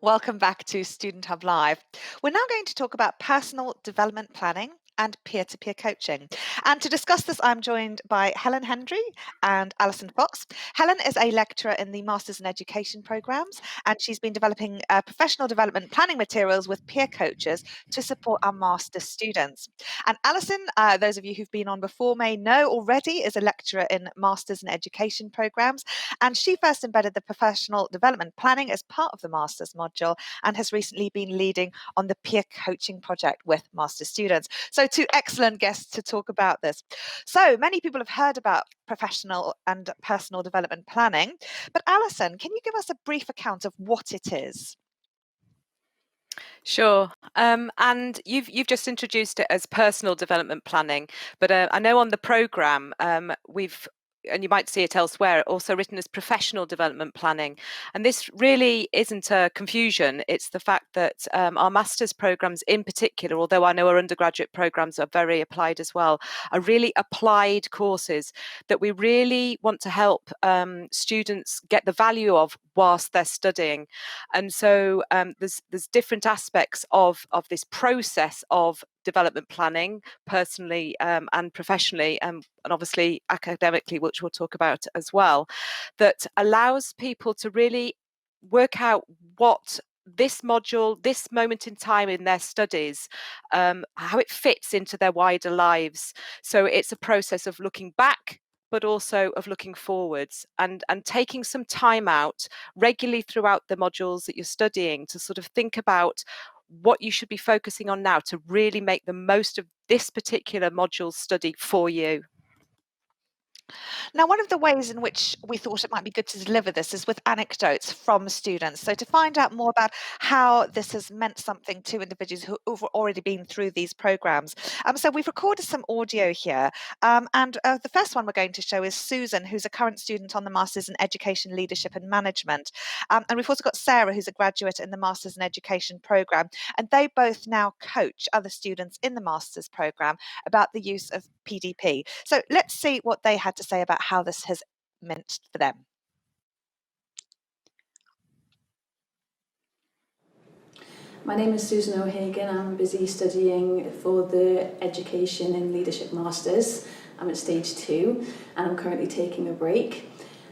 Welcome back to Student Hub Live. We're now going to talk about personal development planning and peer-to-peer coaching. And to discuss this, I'm joined by Helen Hendry and Alison Fox. Helen is a lecturer in the Masters in Education programs, and she's been developing professional development planning materials with peer coaches to support our master's students. And Alison, those of you who've been on before may know already, is a lecturer in Masters in Education programs, and she first embedded the professional development planning as part of the master's module and has recently been leading on the peer coaching project with master's students. So two excellent guests to talk about this. So many people have heard about professional and personal development planning, but Alison, can you give us a brief account of what it is? Sure. And you've just introduced it as personal development planning, but I know on the programme we've, and you might see it elsewhere, also written as professional development planning. And this really isn't a confusion. It's the fact that our master's programmes in particular, although I know our undergraduate programmes are very applied as well, are really applied courses that we really want to help students get the value of whilst they're studying. And so there's different aspects of this process of development planning, personally and professionally, and obviously academically, which we'll talk about as well, that allows people to really work out what this module, this moment in time in their studies, how it fits into their wider lives. So it's a process of looking back, but also of looking forwards and taking some time out regularly throughout the modules that you're studying to sort of think about what you should be focusing on now to really make the most of this particular module study for you. Now, one of the ways in which we thought it might be good to deliver this is with anecdotes from students. So to find out more about how this has meant something to individuals who've already been through these programs. So we've recorded some audio here. And the first one we're going to show is Susan, who's a current student on the Masters in Education, Leadership and Management. And we've also got Sarah, who's a graduate in the Masters in Education program. And they both now coach other students in the Masters program about the use of PDP. So let's see what they had to say about how this has meant for them. My name is Susan O'Hagan. I'm busy studying for the Education and Leadership Masters. I'm at stage 2 and I'm currently taking a break.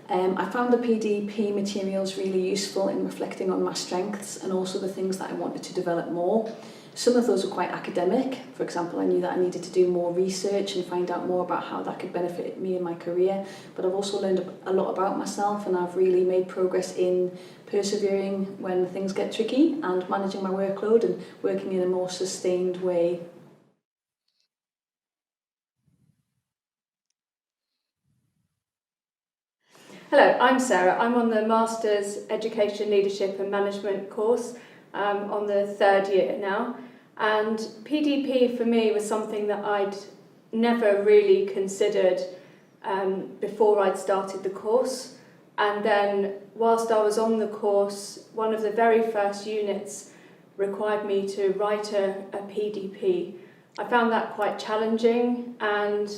I found the PDP materials really useful in reflecting on my strengths and also the things that I wanted to develop more. Some of those were quite academic. For example, I knew that I needed to do more research and find out more about how that could benefit me in my career. But I've also learned a lot about myself, and I've really made progress in persevering when things get tricky and managing my workload and working in a more sustained way. Hello, I'm Sarah. I'm on the Masters Education, Leadership and Management course on the 3rd year now. And PDP for me was something that I'd never really considered before I'd started the course. And then whilst I was on the course, one of the very first units required me to write a PDP. I found that quite challenging, and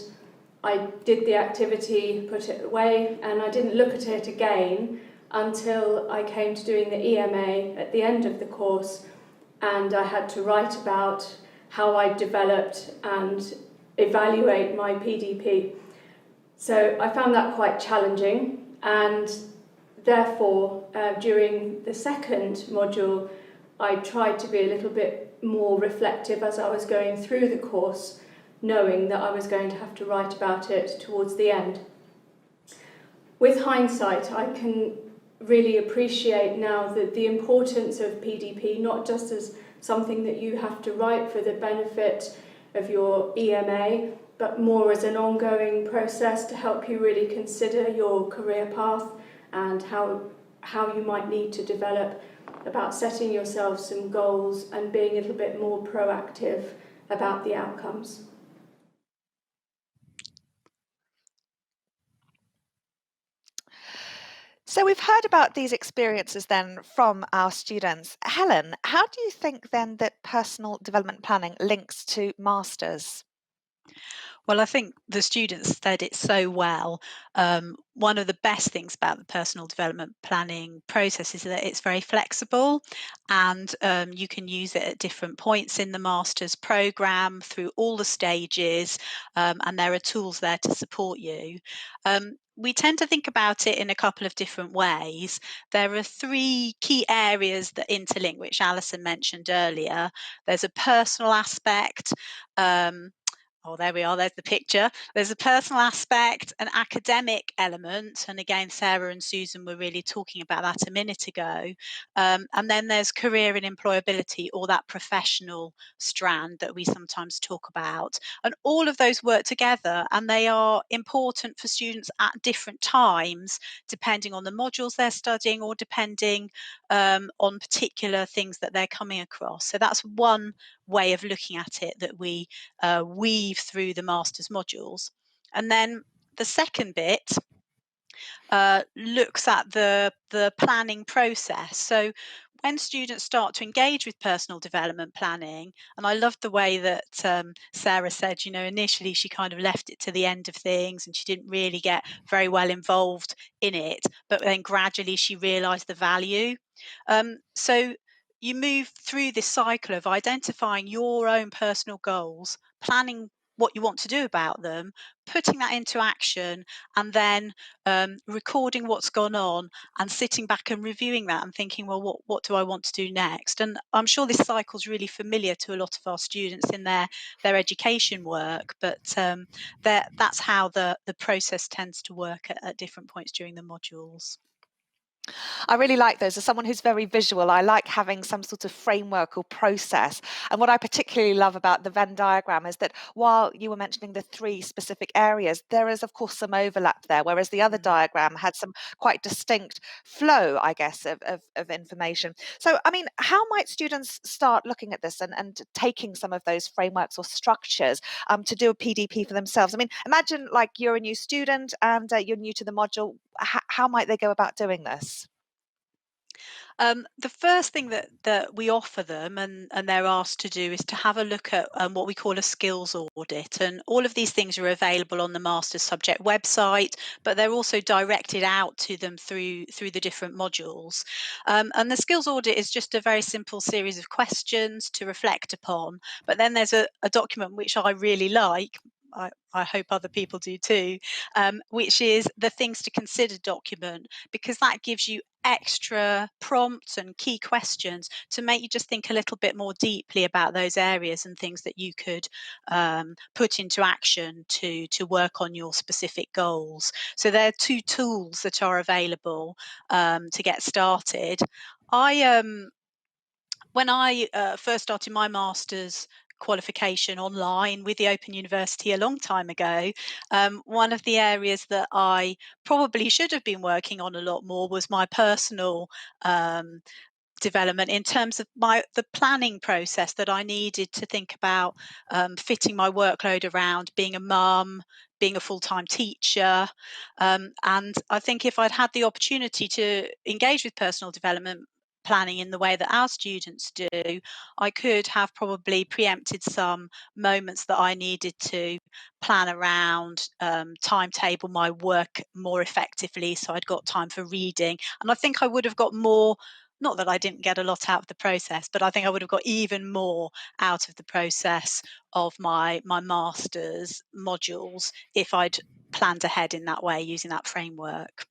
I did the activity, put it away, and I didn't look at it again until I came to doing the EMA at the end of the course, and I had to write about how I developed and evaluate my PDP. So I found that quite challenging, and therefore during the second module I tried to be a little bit more reflective as I was going through the course, knowing that I was going to have to write about it towards the end. With hindsight, I can really appreciate now the importance of PDP, not just as something that you have to write for the benefit of your EMA, but more as an ongoing process to help you really consider your career path and how you might need to develop, about setting yourself some goals and being a little bit more proactive about the outcomes. So we've heard about these experiences then from our students. Helen, how do you think then that personal development planning links to masters? Well, I think the students said it so well. One of the best things about the personal development planning process is that it's very flexible, and you can use it at different points in the master's program through all the stages, and there are tools there to support you. We tend to think about it in a couple of different ways. There are three key areas that interlink, which Alison mentioned earlier. There's a personal aspect. Oh, there we are. There's the picture. There's a personal aspect, an academic element. And again, Sarah and Susan were really talking about that a minute ago. And then there's career and employability, or that professional strand that we sometimes talk about. And all of those work together, and they are important for students at different times, depending on the modules they're studying or depending on particular things that they're coming across. So that's one way of looking at it that we weave through the master's modules. And then the second bit looks at the planning process. So when students start to engage with personal development planning, and I loved the way that Sarah said, initially she kind of left it to the end of things and she didn't really get very well involved in it, but then gradually she realised the value. So you move through this cycle of identifying your own personal goals, planning what you want to do about them, putting that into action, and then recording what's gone on and sitting back and reviewing that and thinking, well, what do I want to do next? And I'm sure this cycle is really familiar to a lot of our students in their education work, but that's how the process tends to work at different points during the modules. I really like those. As someone who's very visual, I like having some sort of framework or process. And what I particularly love about the Venn diagram is that while you were mentioning the three specific areas, there is, of course, some overlap there, whereas the other diagram had some quite distinct flow, I guess, of information. So, I mean, how might students start looking at this and taking some of those frameworks or structures to do a PDP for themselves? I mean, imagine like you're a new student and you're new to the module. How might they go about doing this? The first thing that we offer them and they're asked to do is to have a look at what we call a skills audit. And all of these things are available on the Master's Subject website, but they're also directed out to them through the different modules. And the skills audit is just a very simple series of questions to reflect upon. But then there's a document which I really like. I hope other people do too, which is the things to consider document, because that gives you extra prompts and key questions to make you just think a little bit more deeply about those areas and things that you could put into action to work on your specific goals. So there are two tools that are available to get started. When I first started my master's qualification online with the Open University a long time ago, one of the areas that I probably should have been working on a lot more was my personal development in terms of the planning process that I needed to think about, fitting my workload around being a mum, being a full-time teacher. And I think if I'd had the opportunity to engage with personal development planning in the way that our students do, I could have probably preempted some moments that I needed to plan around, timetable my work more effectively so I'd got time for reading. And I think I would have got more, not that I didn't get a lot out of the process, but I think I would have got even more out of the process of my master's modules if I'd planned ahead in that way using that framework.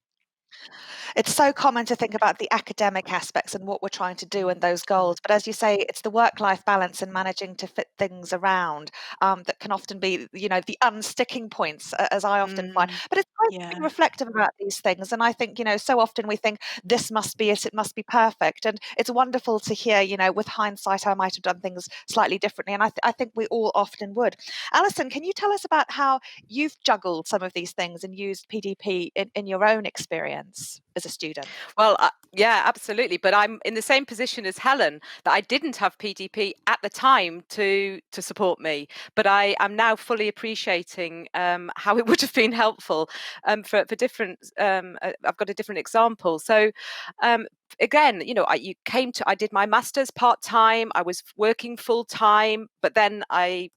It's so common to think about the academic aspects and what we're trying to do and those goals. But as you say, it's the work-life balance and managing to fit things around that can often be, the unsticking points, as I often find. But it's nice to be reflective about these things. And I think, so often we think this must be it must be perfect. And it's wonderful to hear, with hindsight, I might have done things slightly differently. And I think we all often would. Alison, can you tell us about how you've juggled some of these things and used PDP in your own experience as a student? Well, yeah, absolutely. But I'm in the same position as Helen, that I didn't have PDP at the time to support me. But I am now fully appreciating how it would have been helpful for different. I've got a different example. So again, I did my master's part time. I was working full time, but then I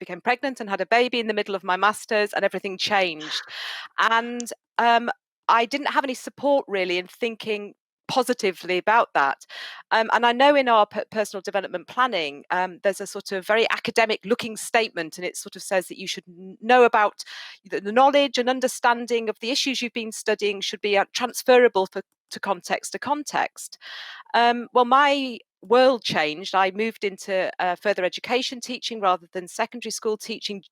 became pregnant and had a baby in the middle of my master's, and everything changed. And I didn't have any support really in thinking positively about that. And I know in our personal development planning, there's a sort of very academic looking statement, and it sort of says that you should know about the knowledge and understanding of the issues you've been studying should be transferable to context to context. Well, my world changed. I moved into further education teaching rather than secondary school teaching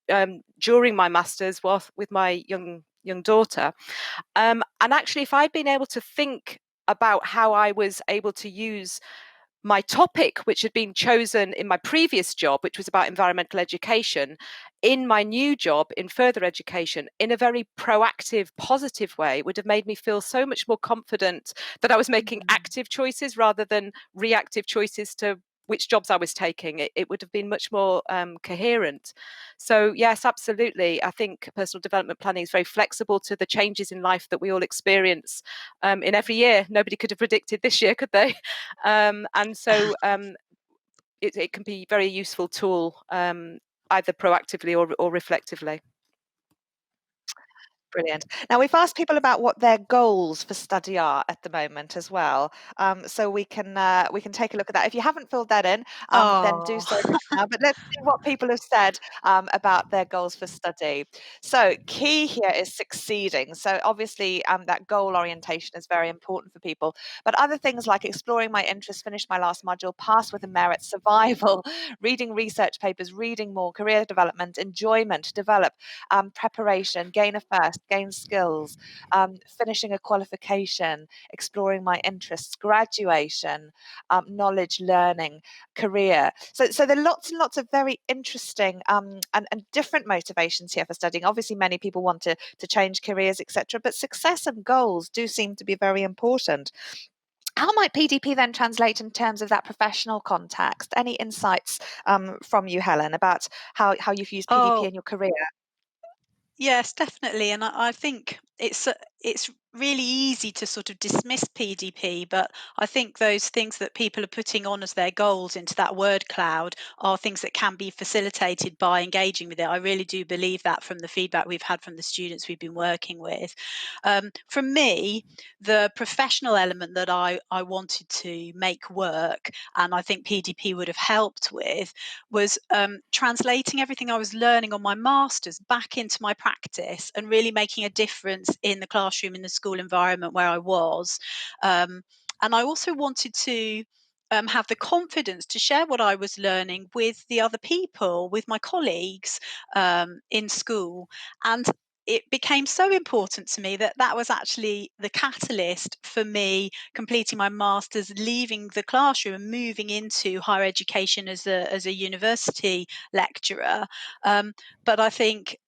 during my master's with my young daughter. And actually, if I'd been able to think about how I was able to use my topic, which had been chosen in my previous job, which was about environmental education, in my new job in further education in a very proactive, positive way, would have made me feel so much more confident that I was making active choices rather than reactive choices to which jobs I was taking. It would have been much more coherent. So yes, absolutely. I think personal development planning is very flexible to the changes in life that we all experience in every year. Nobody could have predicted this year, could they? And so it can be a very useful tool, either proactively or reflectively. Brilliant. Now we've asked people about what their goals for study are at the moment as well, so we can take a look at that. If you haven't filled that in, then do so right now. But let's see what people have said about their goals for study. So key here is succeeding. So obviously that goal orientation is very important for people. But other things like exploring my interests, finish my last module, pass with a merit, survival, reading research papers, reading more, career development, enjoyment, develop, preparation, gain a first, gain skills, finishing a qualification, exploring my interests, graduation, knowledge, learning, career. So there are lots and lots of very interesting and different motivations here for studying. Obviously, many people want to change careers, etc. But success and goals do seem to be very important. How might PDP then translate in terms of that professional context? Any insights from you, Helen, about how you've used PDP in your career? Yes, definitely. And I think it's really easy to sort of dismiss PDP, but I think those things that people are putting on as their goals into that word cloud are things that can be facilitated by engaging with it. I really do believe that from the feedback we've had from the students we've been working with. For me, the professional element that I wanted to make work, and I think PDP would have helped with, was translating everything I was learning on my master's back into my practice and really making a difference in the classroom, in the school environment where I was. And I also wanted to have the confidence to share what I was learning with the other people, with my colleagues in school. And it became so important to me that that was actually the catalyst for me completing my master's, leaving the classroom and moving into higher education as a university lecturer. But I think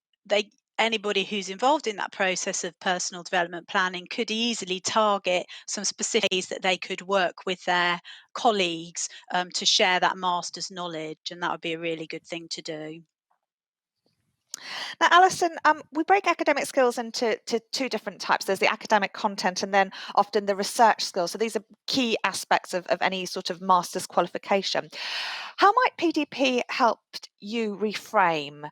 anybody who's involved in that process of personal development planning could easily target some specific ways that they could work with their colleagues to share that master's knowledge, and that would be a really good thing to do. Now, Alison, we break academic skills into two different types. There's the academic content and then often the research skills. So these are key aspects of any sort of master's qualification. How might PDP help you reframe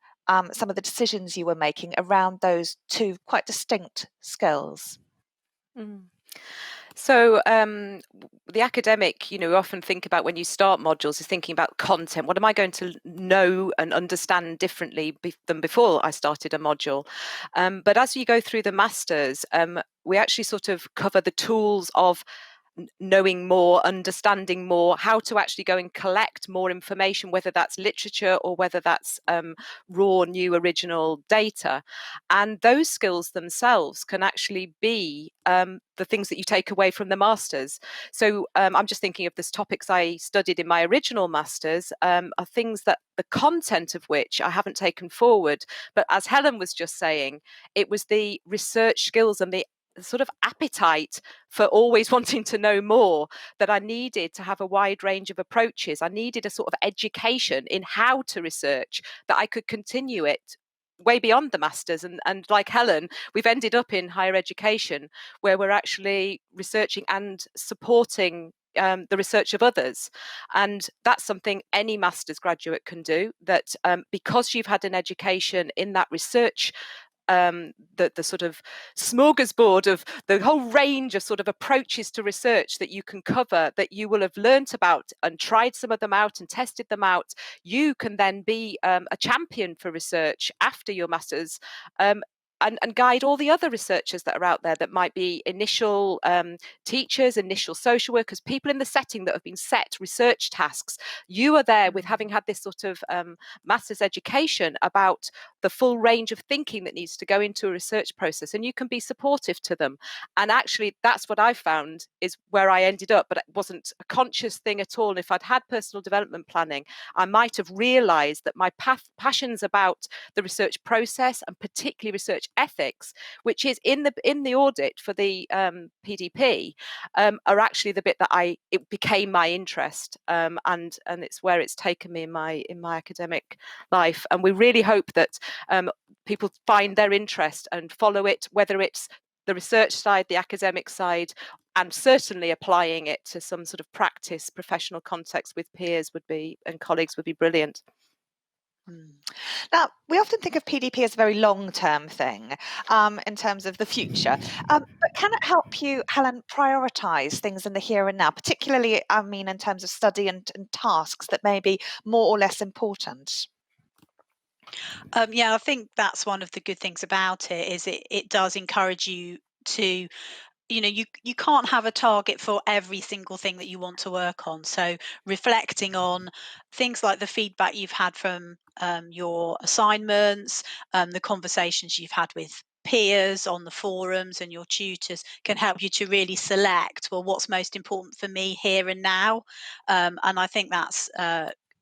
some of the decisions you were making around those two quite distinct skills? Mm. So the academic, we often think about when you start modules is thinking about content. What am I going to know and understand differently than before I started a module? But as you go through the masters, we actually sort of cover the tools of knowing more, understanding more, how to actually go and collect more information, whether that's literature or whether that's raw, new, original data. And those skills themselves can actually be the things that you take away from the masters. So I'm just thinking of the topics I studied in my original masters are things that the content of which I haven't taken forward. But as Helen was just saying, it was the research skills and the sort of appetite for always wanting to know more that I needed to have a wide range of approaches. I needed a sort of education in how to research that I could continue it way beyond the masters. And like Helen, we've ended up in higher education where we're actually researching and supporting the research of others. And that's something any master's graduate can do, that because you've had an education in that research, the sort of smorgasbord of the whole range of sort of approaches to research that you can cover, that you will have learnt about and tried some of them out and tested them out, you can then be a champion for research after your master's, and guide all the other researchers that are out there that might be initial teachers, initial social workers, people in the setting that have been set research tasks. You are there with having had this sort of master's education about the full range of thinking that needs to go into a research process, and you can be supportive to them. And actually, that's what I found is where I ended up, but it wasn't a conscious thing at all. If I'd had personal development planning, I might have realized that my passions about the research process, and particularly research ethics, which is in the audit for the PDP, are actually the bit that it became my interest, and it's where it's taken me in my academic life. And we really hope that people find their interest and follow it, whether it's the research side, the academic side, and certainly applying it to some sort of practice, professional context with peers and colleagues would be brilliant. Now, we often think of PDP as a very long-term thing in terms of the future, but can it help you, Helen, prioritise things in the here and now, particularly, I mean, in terms of study and tasks that may be more or less important? Yeah, I think that's one of the good things about it, is it does encourage you to, you can't have a target for every single thing that you want to work on. So reflecting on things like the feedback you've had from your assignments, the conversations you've had with peers on the forums and your tutors can help you to really select, well, what's most important for me here and now. And I think that's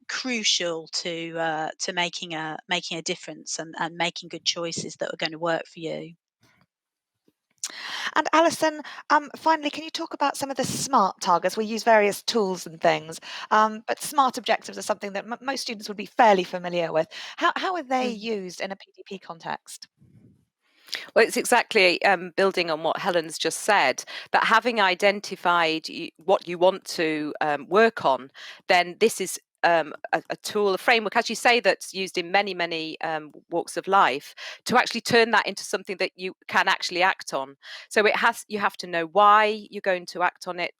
crucial to making a difference, and making good choices that are going to work for you. And Alison, finally, can you talk about some of the SMART targets? We use various tools and things, but SMART objectives are something that most students would be fairly familiar with. How are they used in a PDP context? Well, it's exactly building on what Helen's just said, that having identified what you want to work on, then this is a tool, a framework, as you say, that's used in many, many walks of life, to actually turn that into something that you can actually act on. So you have to know why you're going to act on it,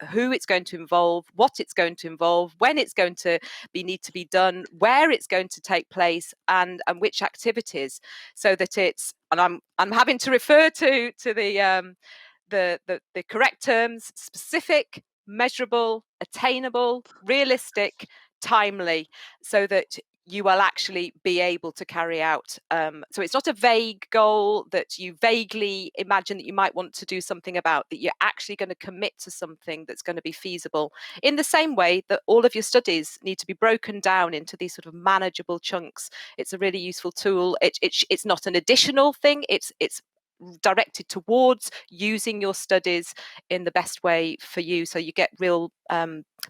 who it's going to involve, what it's going to involve, when it's going to need to be done, where it's going to take place, and which activities, so that it's, and I'm having to refer to the correct terms: specific, measurable, attainable, realistic, timely, so that you will actually be able to carry out. So it's not a vague goal that you vaguely imagine that you might want to do something about, that you're actually going to commit to something that's going to be feasible, in the same way that all of your studies need to be broken down into these sort of manageable chunks. It's a really useful tool. It's not an additional thing. It's directed towards using your studies in the best way for you, so you get real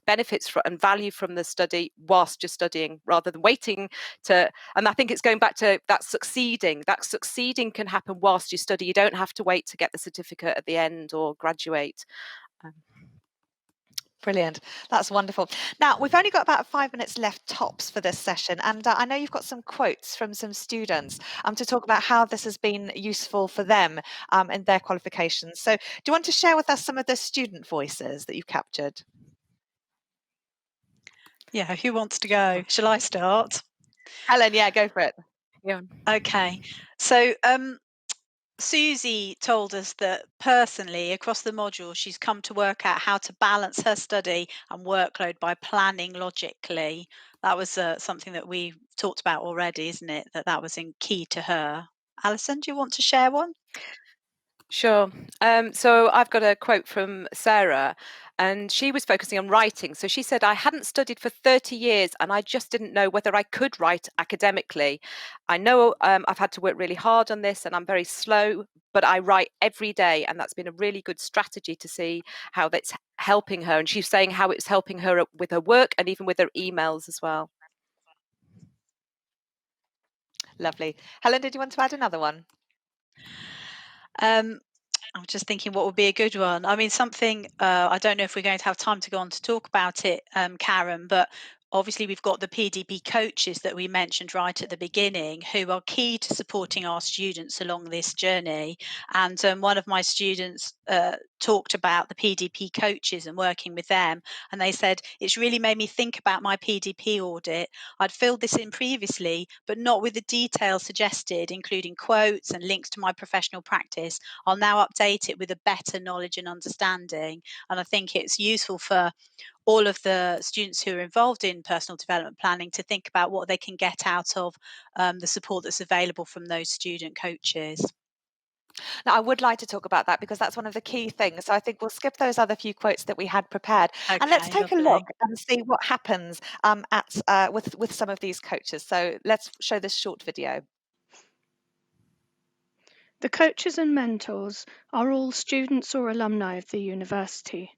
benefits and value from the study whilst you're studying, rather than waiting to. And I think it's going back to that succeeding can happen whilst you study. You don't have to wait to get the certificate at the end or graduate. Brilliant. That's wonderful. Now, we've only got about 5 minutes left tops for this session, and I know you've got some quotes from some students to talk about how this has been useful for them in their qualifications. So do you want to share with us some of the student voices that you've captured? Yeah, who wants to go? Shall I start? Helen, yeah, go for it. Yeah. Okay. So Susie told us that personally, across the module, she's come to work out how to balance her study and workload by planning logically. That was something that we talked about already, isn't it? That was in key to her. Alison, do you want to share one? Sure. So I've got a quote from Sarah, and she was focusing on writing. So she said, "I hadn't studied for 30 years and I just didn't know whether I could write academically. I know I've had to work really hard on this and I'm very slow, but I write every day." And that's been a really good strategy to see how that's helping her. And she's saying how it's helping her with her work and even with her emails as well. Lovely. Helen, did you want to add another one? Um, I'm just thinking what would be a good one. I mean, something, I don't know if we're going to have time to go on to talk about it, Karen, but obviously we've got the PDP coaches that we mentioned right at the beginning who are key to supporting our students along this journey. And one of my students talked about the PDP coaches and working with them. And they said, it's really made me think about my PDP audit. I'd filled this in previously, but not with the details suggested, including quotes and links to my professional practice. I'll now update it with a better knowledge and understanding. And I think it's useful for all of the students who are involved in personal development planning to think about what they can get out of the support that's available from those student coaches. Now, I would like to talk about that because that's one of the key things. So I think we'll skip those other few quotes that we had prepared, and let's Okay, take a lovely. look and see what happens with some of these coaches. So let's show this short video. The coaches and mentors are all students or alumni of the university.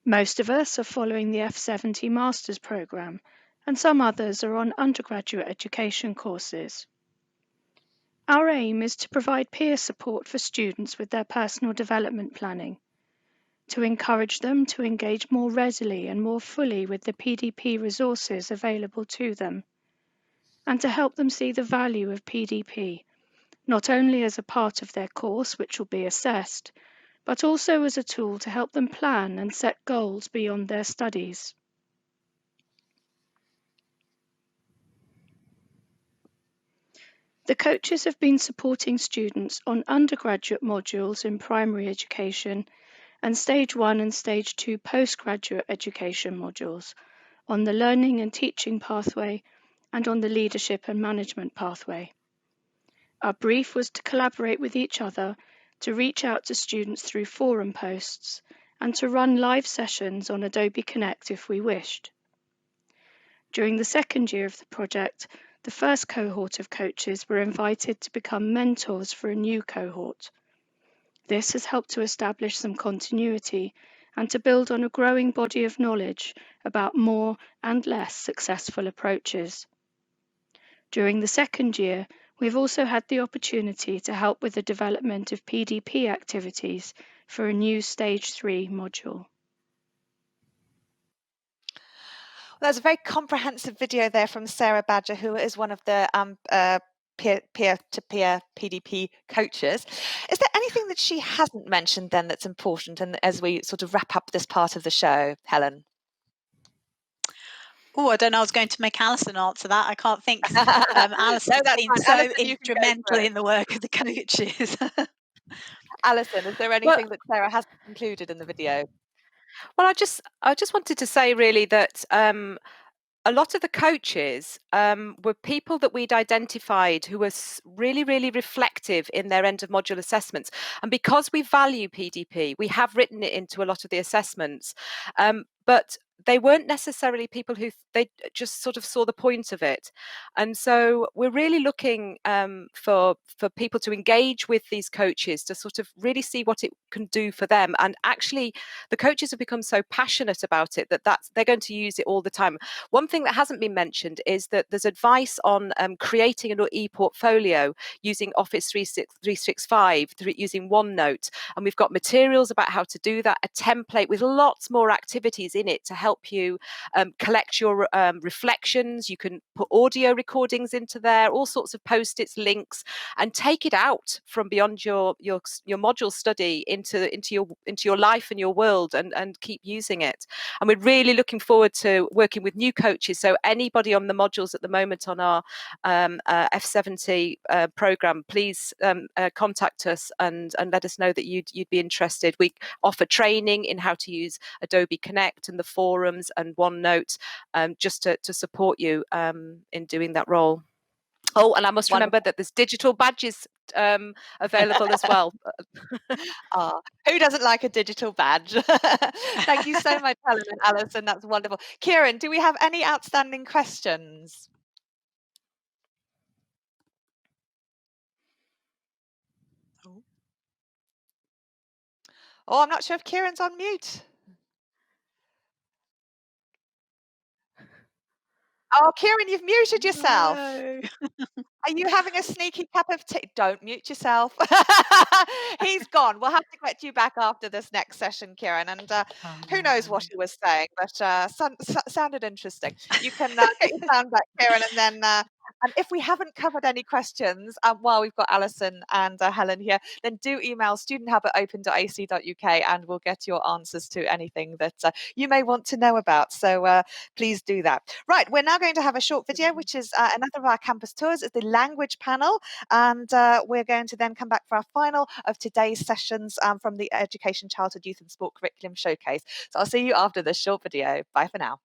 Most of us are following the F70 Masters programme, and some others are on undergraduate education courses. Our aim is to provide peer support for students with their personal development planning, to encourage them to engage more readily and more fully with the PDP resources available to them, and to help them see the value of PDP, not only as a part of their course, which will be assessed, but also as a tool to help them plan and set goals beyond their studies. The coaches have been supporting students on undergraduate modules in primary education and Stage 1 and Stage 2 postgraduate education modules on the learning and teaching pathway and on the leadership and management pathway. Our brief was to collaborate with each other, to reach out to students through forum posts, and to run live sessions on Adobe Connect if we wished. During the second year of the project, the first cohort of coaches were invited to become mentors for a new cohort. This has helped to establish some continuity and to build on a growing body of knowledge about more and less successful approaches. During the second year, we've also had the opportunity to help with the development of PDP activities for a new Stage 3 module. Well, there's a very comprehensive video there from Sarah Badger, who is one of the peer-to-peer PDP coaches. Is there anything that she hasn't mentioned then that's important, and as we sort of wrap up this part of the show, Helen? Oh, I don't know. I was going to make Alison answer that. I can't think. Alison's No, that's been fine. so Alison, you can go instrumental for it. in the work of the coaches. Alison, is there anything that Sarah hasn't included in the video? Well, I just wanted to say really that a lot of the coaches were people that we'd identified who were really, really reflective in their end of module assessments. And because we value PDP, we have written it into a lot of the assessments. But they weren't necessarily people who they just sort of saw the point of it. And so we're really looking for people to engage with these coaches to sort of really see what it can do for them. And actually, the coaches have become so passionate about it that they're going to use it all the time. One thing that hasn't been mentioned is that there's advice on creating an e-portfolio using Office 365, using OneNote. And we've got materials about how to do that, a template with lots more activities in it to help you collect your reflections. You can put audio recordings into there, all sorts of post-its, links, and take it out from beyond your module study into your life and your world, and keep using it. And we're really looking forward to working with new coaches. So anybody on the modules at the moment on our F70 program, please contact us and let us know that you'd be interested. We offer training in how to use Adobe Connect and the forums and OneNote, just to support you in doing that role. Oh, and I must remember that there's digital badges available as well. Who doesn't like a digital badge? Thank you so much, Helen and Alison. That's wonderful. Kieran, do we have any outstanding questions? Oh, I'm not sure if Kieran's on mute. Oh, Kieran, you've muted yourself. No. Are you having a sneaky cup of tea? Don't mute yourself. He's gone. We'll have to get you back after this next session, Kieran. And who knows what he was saying, but sounded interesting. You can get your sound back, Kieran, and then and if we haven't covered any questions while we've got Alison and Helen here, then do email studenthub@open.ac.uk and we'll get your answers to anything that you may want to know about. So please do that. Right, we're now going to have a short video, which is another of our campus tours. It's the language panel, and we're going to then come back for our final of today's sessions from the Education, Childhood, Youth and Sport Curriculum Showcase. So I'll see you after this short video. Bye for now.